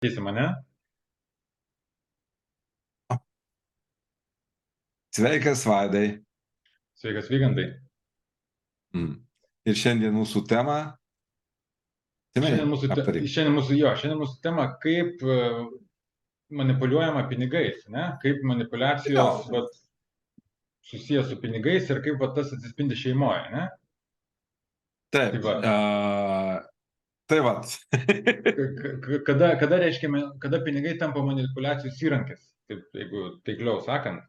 Teisi mane. Sveikas, Vaidai. Sveikas, Vygantai. Mm. Ir šiandien mūsų tema, atsimeni, Šiandien mūsų, te- aptarim. šiandien mūsų, jo, šiandien mūsų tema, kaip manipuliuojama pinigais, ne? Kaip manipulacijos Jo, vat, susijęs su pinigais ir kaip vat, tas atsispindi šeimoje, ne? Tai taip. va, Tai vat. kada reiškia, kada pinigai tampa manipulacijos įrankis, taip, jeigu taikliau sakant.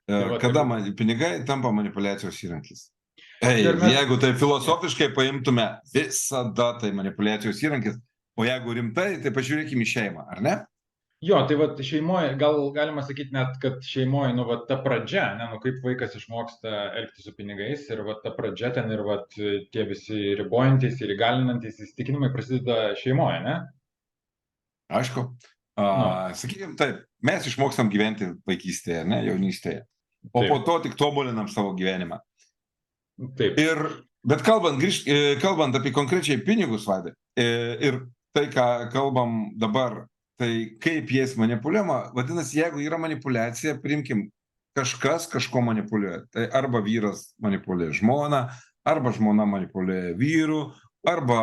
Tai va, Kada pinigai tampa manipulacijos įrankis? tai ar mes, Jeigu tai jo. filosofiškai paimtume, visada tai manipulacijos įrankis. O jeigu rimtai, tai pažiūrėkime į šeimą, ar ne? Jo, tai vat šeimoje, gal galima sakyti net, kad šeimoje, nu, vat ta pradžia, ne, nu, kaip vaikas išmoksta elgtis su pinigais ir vat ta pradžia ten ir vat tie visi ribojantys ir įgalinantys įsitikinimai prasideda šeimoje, ne? Aišku. Nu, Sakykime taip, mes išmokstam gyventi vaikystėje, ne, jaunystėje. O po taip, to tik tobulinam savo gyvenimą. taip. Bet kalbant apie konkrečiai pinigus, Vaidai, ir tai, ką kalbam dabar, tai kaip jais manipuliuojama, vadinasi, jeigu yra manipuliacija, priimkim, kažkas kažko manipuliuoja. Tai arba vyras manipuliuoja žmoną, arba žmona manipuliuoja vyru, arba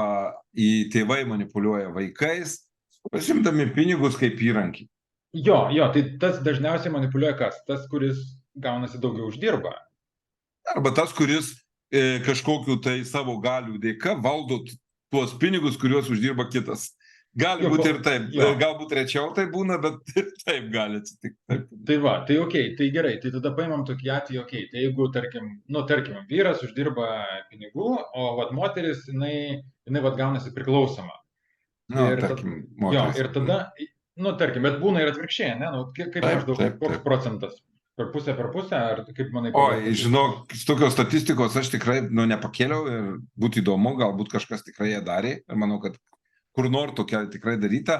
į tėvai manipuliuoja vaikais, pasimdami pinigus kaip įrankį. Jo, tai tas dažniausiai manipuliuoja kas? Tas, kuris gaunasi daugiau uždirba. Arba tas, kuris kažkokiu tai savo galių dėka valdo tuos pinigus, kuriuos uždirba kitas. Gali Jo, būti ir taip, jo. galbūt rečiau tai būna, bet ir taip gali atsitikti. Taip. Tai va, tai okei, tai gerai, tai tada paimam tokį atvejį, okei, tai jeigu, tarkim, vyras uždirba pinigų, o vat moteris, jinai vat gaunasi priklausoma. Nu, Ir tada, tarkim, jo, moteris. ir tada, nu, tarkim, bet būna ir atvirkščiai, ne, nu, kaip Taip, maždaug, taip, koks taip. procentas? Per pusę, ar kaip manai pagal Oi, statistiką? žinok, tokios statistikos aš tikrai nepakėliau ir būtų įdomu, galbūt kažkas tikrai ją darė ir manau, kad kur nors tokia tikrai daryta.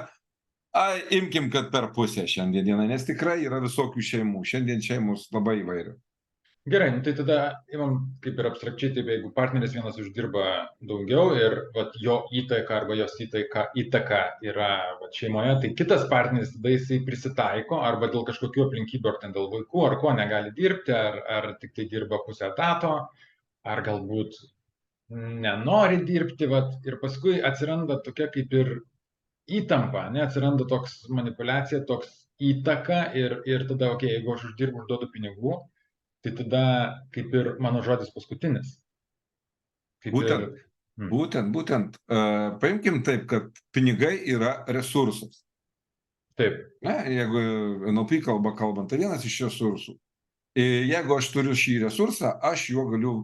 Imkim, kad per pusę šiandien dieną, nes tikrai yra visokių šeimų. Šiandien šeimos labai įvairios. Gerai, nu, tai tada imam kaip ir abstrakčiai, taip jeigu partneris vienas uždirba daugiau ir vat, jo įtaka arba jos įtaka yra vat, šeimoje, tai kitas partneris tada jisai prisitaiko arba dėl kažkokių aplinkybių, ar ten dėl vaikų, ar ko negali dirbti, ar tik tai dirba pusę etato, ar galbūt nenori dirbti, vat, ir paskui atsiranda tokia kaip ir įtampa, ne, atsiranda toks manipulacija, toks įtaka ir tada, okei, jeigu aš uždirbu, užduodu pinigų, tai tada kaip ir mano žodis paskutinis. Kaip ir. Būtent, būtent. Paimkim taip, kad pinigai yra resursas. Taip, Ne, jeigu NLP kalbant, tai vienas iš resursų. Jeigu aš turiu šį resursą, aš juo galiu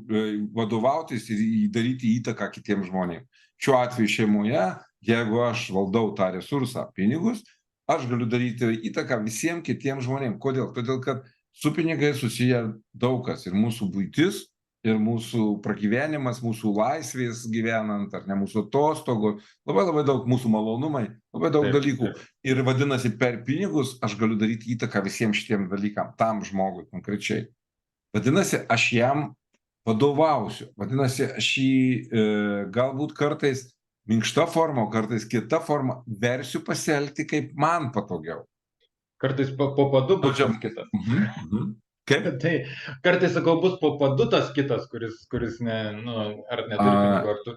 vadovautis ir daryti įtaką kitiems žmonėms. Šiuo atveju šeimoje, jeigu aš valdau tą resursą, pinigus, aš galiu daryti įtaką visiems kitiems žmonėms. Kodėl? Todėl, kad su pinigai susiję daug kas ir mūsų buitis, ir mūsų pragyvenimas, mūsų laisvės gyvenant, ar ne mūsų atostogų, labai daug mūsų malonumai, labai daug taip, dalykų. taip. Ir vadinasi, per pinigus aš galiu daryti įtaką visiems šitiem dalykam, tam žmogui konkrečiai. Vadinasi, aš jam vadovausiu. Vadinasi, aš jį galbūt kartais minkšta forma, o kartais kita forma versiu pasielgti, kaip man patogiau. Kartais po padu bus tas kitas. Kaip? Tai kartais, sakau, bus po padu tas kitas, kuris nu, ar neturi pinigų, ar tu.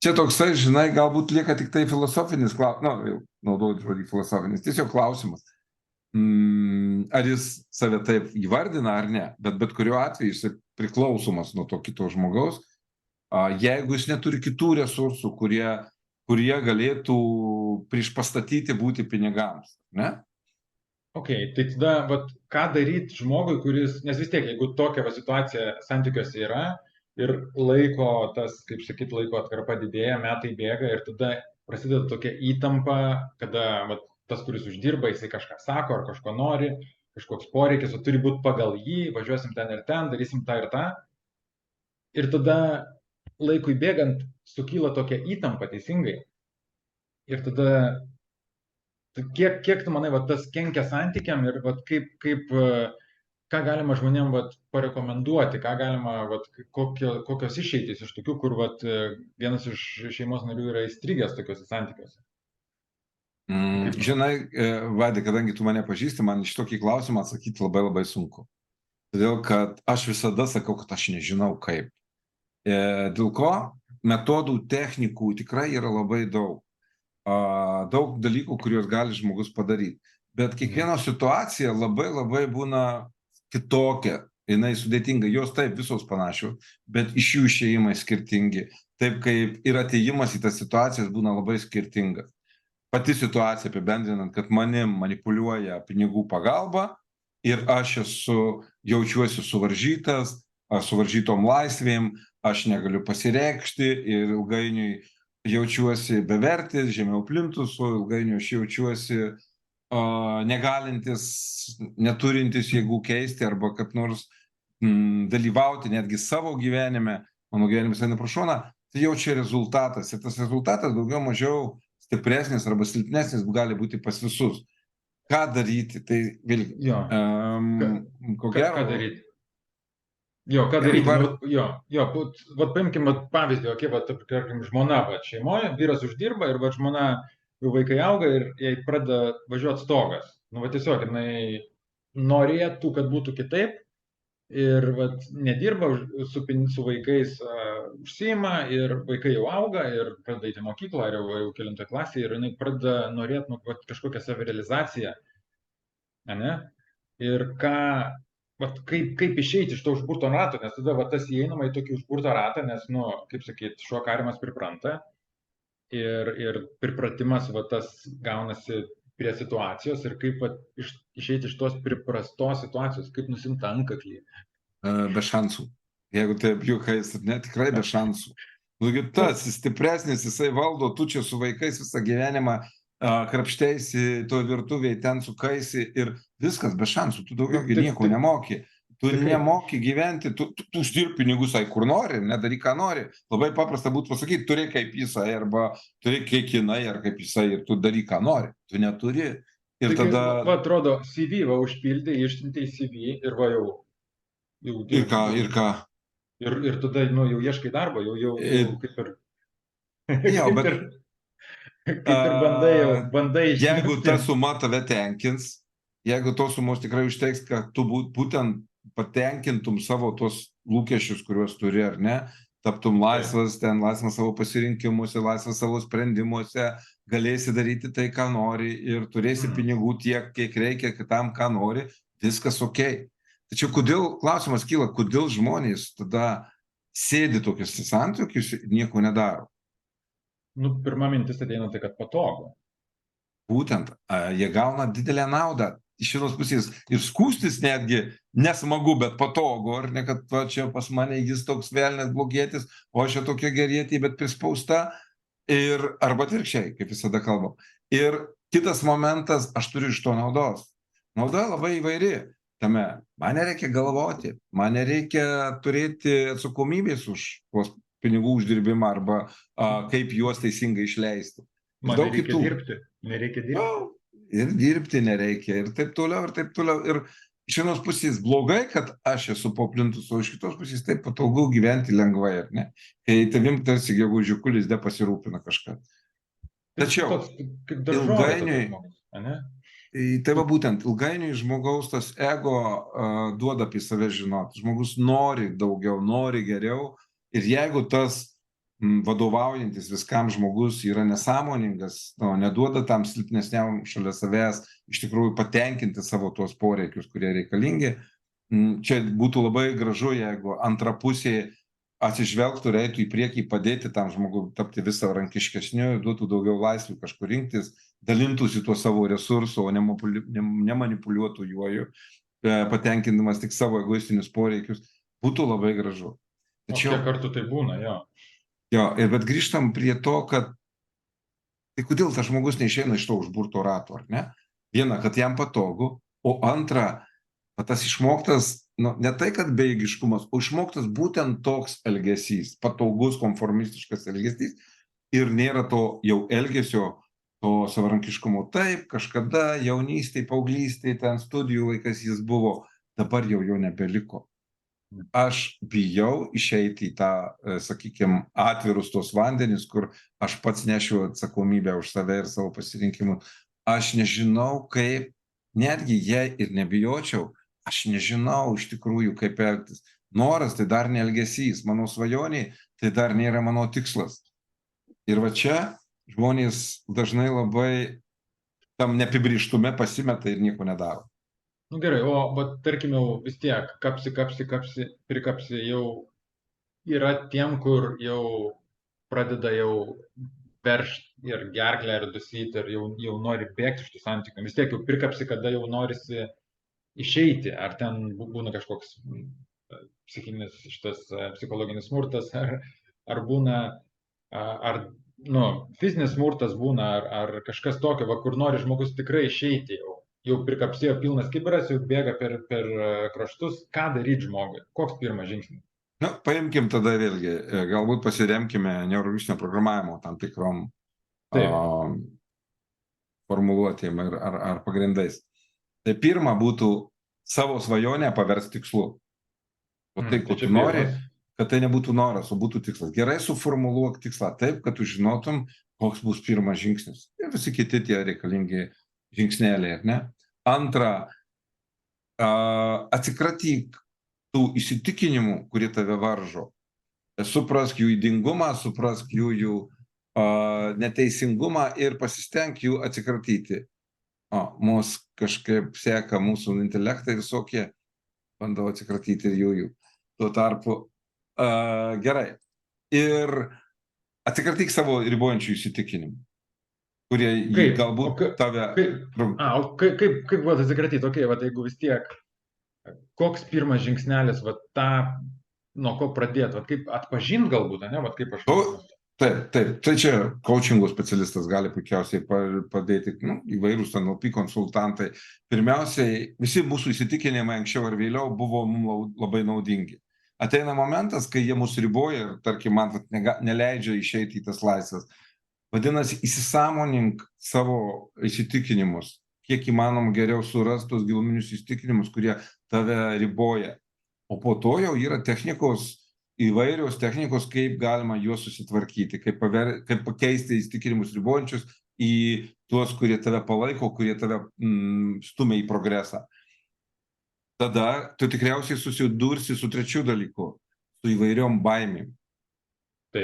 Čia toksai, žinai, galbūt lieka tik tai filosofinis klausimas, jau naudojant žodį filosofinis, tiesiog klausimas. Ar jis save taip įvardina ar ne, bet kuriuo atveju jis priklausomas nuo to kito žmogaus, jeigu jis neturi kitų resursų, kurie galėtų priešpastatyti būti pinigams, ne? Okay, tai tada, vat, ką daryti žmogui, kuris, nes vis tiek, jeigu tokia va, situacija santykiuose yra ir laiko, tas, kaip sakyt, laiko atkarpa didėja, metai bėga ir tada prasideda tokia įtampa, kada vat, tas, kuris uždirba, jisai kažką sako ar kažko nori, kažkoks poreikis, o turi būti pagal jį, važiuosim ten ir ten, darysim tą ir tą. Ir tada laikui bėgant sukyla tokia įtampa teisingai. Ir tada kiek tu manai, va, tas kenkia santykiam ir va, ką galima žmonėm va, parekomenduoti, ką galima, va, kokios išeitys iš tokių, kur va, vienas iš šeimos narių yra įstrigęs tokiuose santykiuose? Žinai, Vaidai, kadangi tu mane pažįsti, man iš tokį klausimą atsakyti labai labai sunku. Todėl, kad aš visada sakau, kad aš nežinau kaip. Dėl ko metodų, technikų tikrai yra labai daug. Daug dalykų, kuriuos gali žmogus padaryti. Bet kiekviena situacija labai labai būna kitokia. Jinai sudėtinga. Jos taip visos panašios, bet iš jų išėjimai skirtingi. Taip kaip ir atėjimas į tas situacijas būna labai skirtingas. Pati situacija apibendrinant, kad manim manipuliuoja pinigų pagalba ir aš jaučiuosi suvaržytas, suvaržytom laisvėm, aš negaliu pasireikšti ir ilgainiui jaučiuosi bevertis, žemiau plintuso, ilgainiui aš jaučiuosi negalintis, neturintis jėgų keisti arba kaip nors dalyvauti netgi savo gyvenime, mano gyvenimas eina pro šoną, tai jau čia rezultatas. Ir tas rezultatas daugiau mažiau stipresnis arba silpnesnis gali būti pas visus. Ką daryti? Tai vėlgi, ko gero. Ką daryti? Ką daryti? Vat paimkim pavyzdį, tarkim, žmona šeimoje, vyras uždirba ir žmona, jau vaikai auga ir jai pradeda važiuoti stogas. Tiesiog jinai norėtų, kad būtų kitaip ir nedirba, su vaikais užsiima ir vaikai jau auga ir pradeda eiti į mokyklą ar jau kelintoj klasėje ir jinai pradeda norėti kažkokią savirealizaciją. Ir kaip išeiti iš to užburto rato, nes tada tas įeinama į tokį užburtą ratą, nes, kaip sakyt, šuo kariamas pripranta ir pripratimas tas gaunasi prie situacijos ir kaip išeiti iš tos priprastos situacijos, kaip nusimti antkaklį. Be šansų. Jeigu taip juokais, tikrai be šansų. Tas stipresnis, jisai valdo, tu čia su vaikais visą gyvenimą krapštėsi, to virtuvėje ten sukaisi ir viskas be šansų. Tu daugiau nieko nemoki. Tu nemoki gyventi, tu uždirbi pinigus, kur nori, nedaryk, ką nori. Labai paprasta būtų pasakyti, turi kaip jisai, arba turi kiek jinai, ar kaip jisai, ir tu daryk, ką nori. Tu neturi. Ir tada... Atrodo, CV užpildė, išsiuntė į CV ir jau... Ir ką? Ir tada, jau ieškai darbo, jau kaip ir... Kaip ir bandai išmesti. Jeigu ta suma tave tenkins, jeigu tos sumos tikrai užteiks, kad tu būtent patenkintum savo tos lūkesčius, kuriuos turi, ar ne, taptum laisvas, laisvas savo pasirinkimuose, laisvas savo sprendimuose, galėsi daryti tai, ką nori ir turėsi pinigų tiek, kiek reikia kitam, ką nori, viskas okei. Tačiau klausimas kyla, kodėl žmonės tada sėdi tokius santykius ir nieko nedaro? Pirma mintis ateina tai, kad patogu. Būtent, jie gauna didelę naudą. Iš vienos pusės ir skūstis netgi nesmagu, bet patogu, ar ne, kad čia pas mane jis toks velnės blogietis, o aš čia tokia gerietė, bet prispausta, arba atvirkščiai, kaip visada kalbam. Ir kitas momentas, aš turiu iš to naudos. Nauda labai įvairi. Tame, man nereikia galvoti, man nereikia turėti atsakomybės už tuos pinigų uždirbimą arba kaip juos teisingai išleisti. Man nereikia dirbti. Ir dirbti nereikia, ir taip toliau, ir taip toliau. Ir iš vienos pusės blogai, kad aš esu po plintusu, o iš kitos pusės taip patogu gyventi lengvai, ar ne? Kai tavim tarsi gegužiukų lizde pasirūpina kažką. Tačiau ilgainiui, tai būtent ilgainiui žmogaus tas ego duoda apie save žinoti. Žmogus nori daugiau, nori geriau. Ir jeigu tas vadovaujantis viskam žmogus yra nesąmoningas, neduoda tam silpnesniam šalia savęs iš tikrųjų patenkinti savo tuos poreikius, kurie reikalingi, čia būtų labai gražu, jeigu antra pusė atsižvelgtų ir eitų į priekį, padėti tam žmogui tapti vis savarankiškesniu, duotų daugiau laisvių kažkur rinktis, dalintųsi tuo savo resursu, o nemanipuliuotų juoju, patenkindamas tik savo egoistinius poreikius, būtų labai gražu. Tačiau kiek kartų tai būna, bet grįžtam prie to, kad tai kodėl tas žmogus neišeina iš to užburto rato, ar ne? Viena, kad jam patogu, o antra, tas išmoktas, ne tai, kad bejėgiškumas, o išmoktas būtent toks elgesys, patogus, konformistiškas elgesys ir nėra to jau elgesio, to savarankiškumo. Taip, kažkada jaunystėje, paauglystėje, ten studijų laikas jis buvo, dabar jau jo nebeliko. aš bijau išeiti į tą, sakykime, atvirus tos vandenis, kur aš pats nešiu atsakomybę už save ir savo pasirinkimus. Aš nežinau, kaip, netgi jei ir nebijočiau, aš nežinau iš tikrųjų, kaip elgtis. Noras tai dar ne elgesys, mano svajoniai tai dar nėra mano tikslas. Ir va čia žmonės dažnai labai tam neapibrėžtume pasimeta ir nieko nedaro. Nu gerai, o vat, tarkim jau vis tiek kapsi, prikapsi jau yra tiem, kur jau pradeda jau peršt ir gerklę ir dusyti ir jau nori bėgti iš tų santykių. Vis tiek jau prikapsi, kada jau norisi išeiti, ar ten būna kažkoks psichinis šitas psichologinis smurtas, ar būna, ar nu, fizinis smurtas būna, ar kažkas tokio, va, kur nori žmogus tikrai išeiti jau prikapsėjo pilnas kibiras, jau bėga per kraštus, ką daryti žmogui, koks pirmas žingsnis? Na, paimkim tada vėlgi, galbūt pasiremkime neurolingvistinio programavimo tam tikrom formuluotėm ar pagrindais. Tai pirma būtų savo svajonę paversti tikslu. O tai, ko tu nori, kad tai nebūtų noras, o būtų tikslas. Gerai suformuluok tikslą taip, kad tu žinotum, koks bus pirmas žingsnis. Ir visi kiti tie reikalingi žingsneliai, ne? Antra, atsikratyk tų įsitikinimų, kurie tave varžo. Suprask jų ydingumą, suprask jų neteisingumą ir pasistenk jų atsikratyti. Mūsų kažkaip seka mūsų intelektai visokie, bandau atsikratyti ir jų. Tuo tarpu, gerai. Ir atsikratyk savo ribojančių įsitikinimų, kurie galbūt tave... Kaip buvo atsikratyti? Okay, vat, jeigu vis tiek, koks pirmas žingsnelis, vat, nuo ko pradėti, vat, kaip atpažinti galbūt, ne? Vat, kaip aš... Taip, tai čia coachingo specialistas gali puikiausiai padėti, įvairūs NLP konsultantai. Pirmiausiai, visi mūsų įsitikinimai anksčiau ar vėliau buvo mums labai naudingi. Ateina momentas, kai jie mus riboja ir, tarkim, man neleidžia išeiti į tas laisvės. Vadinasi, įsisąmonink savo įsitikinimus, kiek įmanom geriau surastus giluminius įsitikinimus, kurie tave riboja. O po to jau yra įvairios technikos, kaip galima juos susitvarkyti, kaip pakeisti įsitikinimus ribojančius į tuos, kurie tave palaiko, kurie tave stumia į progresą. Tada tu tikriausiai susidursi su trečiu dalyku, su įvairiom baimėm.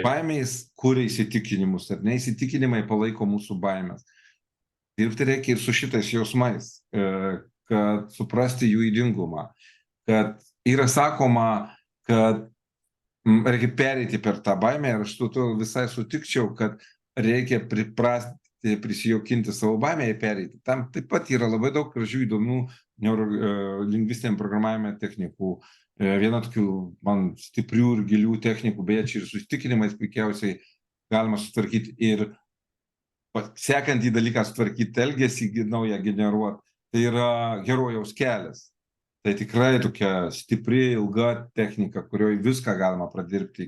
Baimės kuria įsitikinimus, ar ne? Įsitikinimai palaiko mūsų baimės. Dirbti reikia ir su šitais jausmais, kad suprasti jų ydingumą, kad yra sakoma, kad reikia pereiti per tą baimę ir aš tu visai sutikčiau, kad reikia priprasti, prisijaukinti savo baimę ir pereiti. Tam taip pat yra labai daug gražių įdomių neurolingvistiniam programavime technikų. Viena tokių man stiprių ir gilių technikų, beje, čia ir su įsitikinimais puikiausiai galima sutvarkyti ir sekantį dalyką sutvarkyti elgesį naują generuoti. Tai yra herojaus kelias. Tai tikrai tokia stipri, ilga technika, kurioje viską galima pradirbti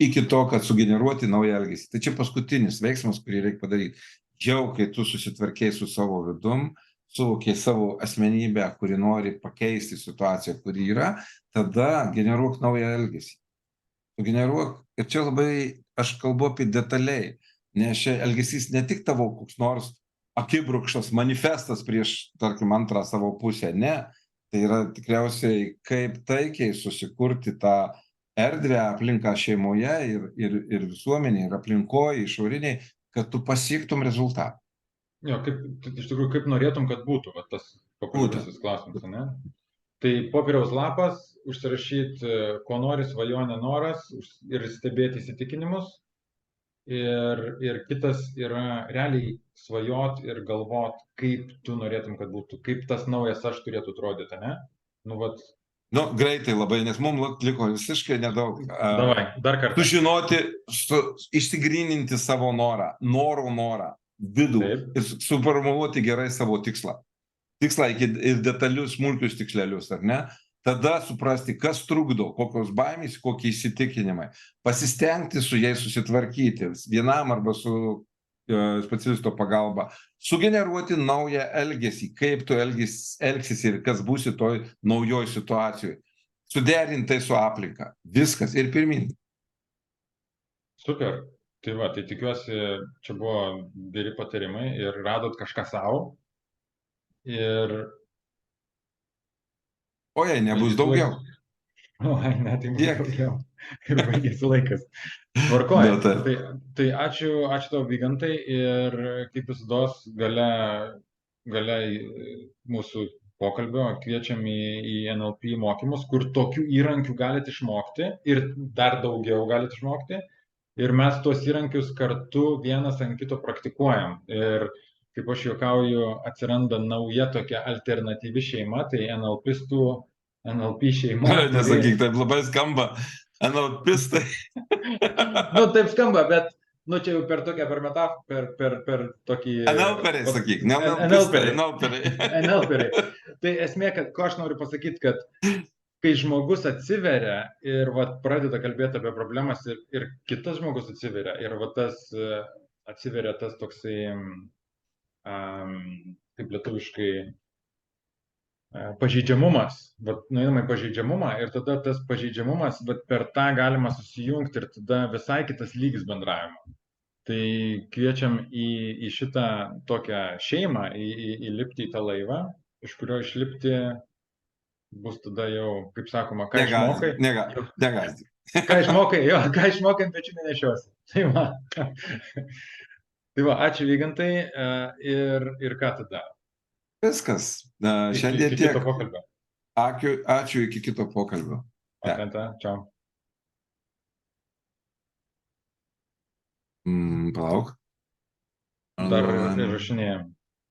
iki to, kad sugeneruoti naują elgesį. Tai čia paskutinis veiksmas, kurį reikia padaryti. Jau, kai tu susitvarkei su savo vidum, suvokiai savo asmenybę, kuri nori pakeisti situaciją, kuri yra, tada generuok naują elgesį. Sugeneruok, ir čia labai aš kalbu apie detaliai, nes čia elgesys ne tik tavo koks nors akibrukštas manifestas prieš, tarkim, antrą savo pusę, ne. Tai yra tikriausiai kaip taikiai susikurti tą erdvę aplinką šeimoje ir visuomenėje, ir aplinkoje, išoriniai, kad tu pasiektum rezultatą. Jo, iš tikrųjų, kaip norėtum, kad būtų, va, tas populiarusis klausimas, ne? Tai popieriaus lapas, užsirašyti, ko nori, svajonė, noras ir stebėti įsitikinimus. Ir kitas yra realiai svajot ir galvot, kaip tu norėtum, kad būtų, kaip tas naujas aš turėtų atrodyti, ne? Greitai labai, nes mums liko visiškai nedaug. Davai, dar kartą. Sužinoti, išsigryninti savo norą, vidų ir suformuluoti gerai savo tikslą. Tikslą ir detalius, smulkius tikslelius, ar ne? Tada suprasti, kas trukdo, kokios baimės, kokie įsitikinimai. Pasistengti su jais susitvarkyti, vienam arba su specialisto pagalba. Sugeneruoti naują elgesį, kaip tu elgsis ir kas būsi toj naujoj situacijoje. suderinti tai su aplinka. Viskas ir pirmin. Super. Tai va, tai tikiuosi, čia buvo geri patarimai ir radot kažką savo. Ir O jei nebus baigėsi daugiau. laikas. O, ai, ne, tai bus Tiek. daugiau. Ir baigėsi laikas. Tvarkoj. Na, taip. Tai ačiū tau, Vygantai. Ir kaip visados gale mūsų pokalbio kviečiam į NLP mokymus, kur tokių įrankių galite išmokti ir dar daugiau galite išmokti. Ir mes tuos įrankius kartu vienas ant kito praktikuojam. Ir kaip aš juokauju, atsiranda nauja tokia alternatyvi šeima, tai NLP šeima. Nesakyk, taip labai skamba. NLPistai. Nu, taip skamba, bet, nu, čia jau per tokią, per tokį... NLPeriai, sakyk, ne NLPeriai. NLPeriai. NLPeriai. Tai esmė, kad, ko aš noriu pasakyti, kad kai žmogus atsiveria ir vat, pradeda kalbėti apie problemas ir kitas žmogus atsiveria ir vat, atsiveria tas toksai, kaip lietuviškai, pažeidžiamumas, vat, nueinama į pažeidžiamumą ir tada tas pažeidžiamumas, vat, per tą galima susijungti ir tada visai kitas lygis bendravimo. Tai kviečiam į šitą tokią šeimą, įlipti į tą laivą, iš kurio išlipti bus tada jau, kaip sakoma, ką išmokai. Negazdi. Ką išmokai, jo, ką išmokai, pečių nenešiosi. Tai va. Tai va, ačiū Vygantai ir ką tada? Viskas. Šiandien iki tiek. kito pokalbio. Ačiū, iki kito pokalbio. Atlenta, čiau. Palauk. Dar įrašinėjom.